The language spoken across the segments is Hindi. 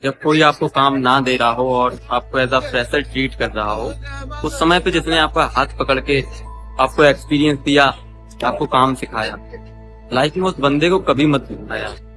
जब कोई आपको काम ना दे रहा हो और आपको एज अ फ्रेशर ट्रीट कर रहा हो, उस समय पे जिसने आपका हाथ पकड़ के आपको एक्सपीरियंस दिया, आपको काम सिखाया, लाइफ में उस बंदे को कभी मत भूलना यार।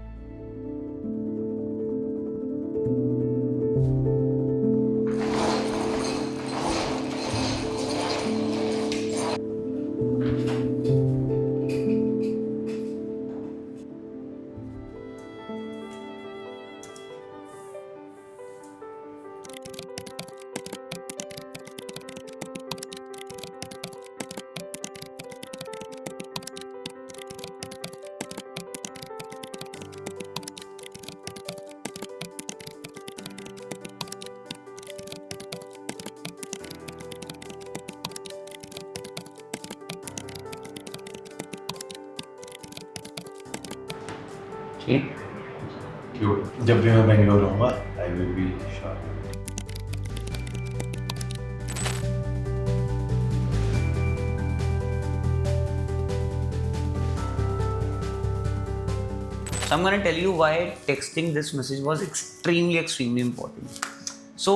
ठीक। जब भी मैं बेंगलोर आऊँगा I will be sure. So I'm gonna tell you why texting this message was extremely important. So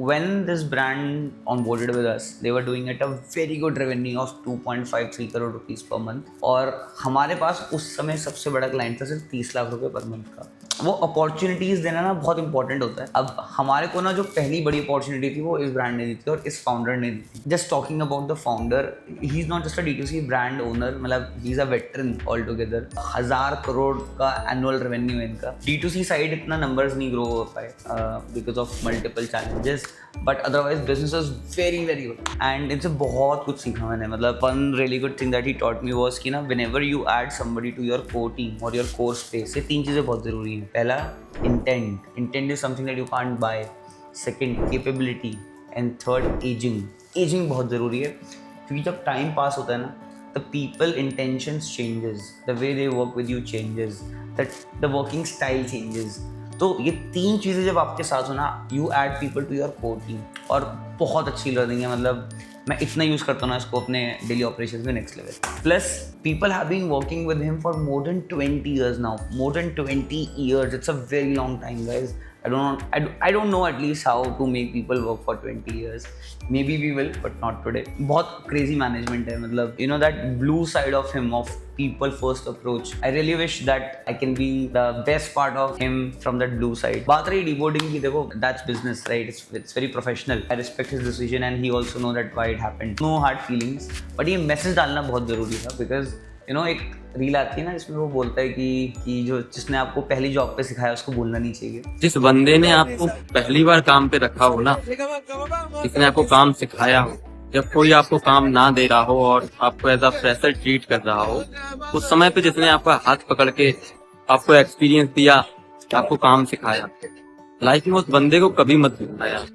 when this brand onboarded with us, they were doing at a very good revenue of 2.53 crore rupees per month. और हमारे पास उस समय सबसे बड़ा क्लाइंट था सिर्फ 30 लाख रुपए पर मंथ का। वो अपॉर्चुनिटीज़ देना ना बहुत इंपॉर्टेंट होता है। अब हमारे को ना जो पहली बड़ी अपॉर्चुनिटी थी वो इस ब्रांड ने दी थी और इस फाउंडर ने दी थी। Just talking about the founder, he is not just a D2C brand owner, मतलब he is a veteran all together. 1000 crore का एनुअल रेवेन्यू है इनका। D2C साइड इतना नंबर्स नहीं ग्रो हो पाए because of multiple challenges, but otherwise business was very good and इनसे बहुत कुछ सीखा मैंने। मतलब one really good thing that he taught me was कि ना whenever you add somebody to your core team or your core space, ये 3 चीज़ें बहुत ज़रूरी हैं। पहला intent is something that you can't buy, second capability and third aging बहुत ज़रूरी है क्योंकि जब टाइम पास होता है ना the people intentions changes, the way they work with you changes, that the working style changes। तो ये 3 चीज़ें जब आपके साथ हो ना, you add people to your core team और बहुत अच्छी लर्निंग है। मतलब मैं इतना यूज़ करता हूँ ना इसको अपने डेली ऑपरेशंस में next level. Plus people have been working with him for more than 20 years now, more than 20 years। It's a very long time guys. I don't know at least how to make people work for 20 years. Maybe we will, but not today. बहुत crazy management है। मतलब you know that blue side of him, of people first approach. I really wish that I can be the best part of him from that blue side. बात रही deboarding की, देखो that's business, right? It's very professional. I respect his decision and he also know that why it happened. No hard feelings. But ये message डालना बहुत ज़रूरी था because you know एक रील आती है ना जिसमें वो बोलता है कि जो जिसने आपको पहली जॉब पे सिखाया उसको बोलना नहीं चाहिए। जिस बंदे ने आपको पहली बार काम पे रखा हो ना, जिसने आपको काम सिखाया हो, जब कोई आपको काम ना दे रहा हो और आपको एज अ फ्रेशर ट्रीट कर रहा हो, उस समय पे जिसने आपका हाथ पकड़ के आपको एक्सपीरियंस दिया, आपको काम सिखाया, लाइफ में उस बंदे को कभी मत भूलना यार,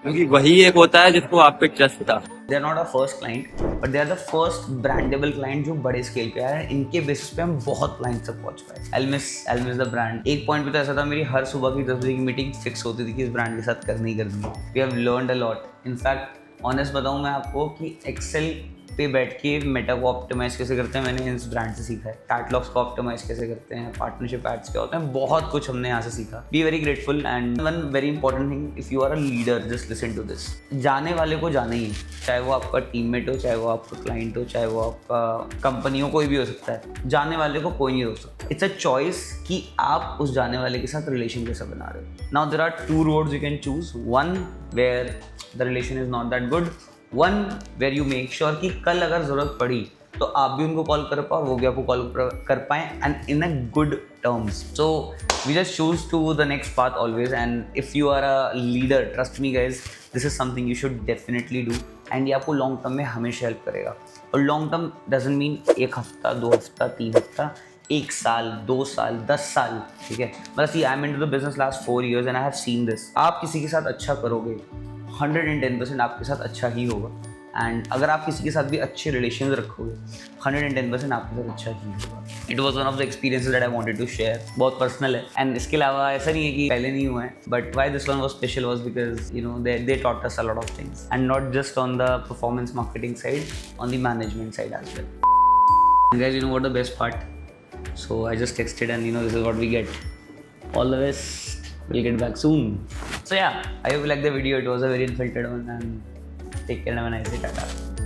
क्योंकि वही एक होता है जिसको आप पे ट्रस्ट था। They are not a first client but they are the first brandable client जो बड़े स्केल पे आया है। इनके बेसिस पे हम बहुत क्लाइंट तक पहुंच पाए। I'll miss the brand. एक पॉइंट पे तो ऐसा था, मेरी हर सुबह की 10 बजे की मीटिंग फिक्स होती थी कि इस ब्रांड के साथ करनी ही करनी है। We have learned a lot. In fact honest बताऊं मैं आपको कि एक्सेल पे बैठ के मेटा को ऑप्टिमाइज कैसे करते हैं मैंने इस ब्रांड से सीखा है। कैटलॉग्स को ऑप्टिमाइज कैसे करते हैं, पार्टनरशिप एड्स क्या होते हैं, बहुत कुछ हमने यहाँ से सीखा। Be very grateful and one very important thing, if you are a leader just listen to this. जाने वाले को जाना ही है, चाहे वो आपका टीममेट हो, चाहे वो आपका क्लाइंट हो, चाहे वो आपका कंपनी हो, कोई भी हो सकता है। जाने वाले को कोई नहीं रोक सकता। इट्स अ चॉइस कि आप उस जाने वाले के साथ रिलेशन कैसा बना रहे हो। Now there are 2 roads you can choose, one where the relation is not that good, one where you make sure कि कल अगर ज़रूरत पड़ी तो आप भी उनको कॉल कर पाओ, वो भी आपको कॉल कर पाएँ and in a good terms. So we just choose to the next path always and if you are a leader, trust me guys, this is something you should definitely do and ये आपको लॉन्ग टर्म में हमेशा हेल्प करेगा। और लॉन्ग टर्म डजंट मीन 1 हफ्ता, 2 हफ्ता, 3 हफ्ता, 1 साल, 2 साल, 10 साल, ठीक है। मतलब I am into the business last 4 years and I have seen this. आप किसी के साथ अच्छा करोगे 110% आपके साथ अच्छा ही होगा एंड अगर आप किसी के साथ भी अच्छे रिलेशन रखोगे 110% आपके साथ अच्छा ही होगा। It was one of the experiences that I wanted to share. बहुत पर्सनल है एंड इसके अलावा ऐसा नहीं है कि पहले नहीं हुआ है, but why this one was special was because you know they taught us a lot of things and not just on the performance marketing side, on the management side as well. Guys, you know what the best part? So I just texted and you know this is what we get. All the best. we'll get back soon. So yeah, I hope you like the video. It was a very unfiltered one, and take care and have a nice day. Tata.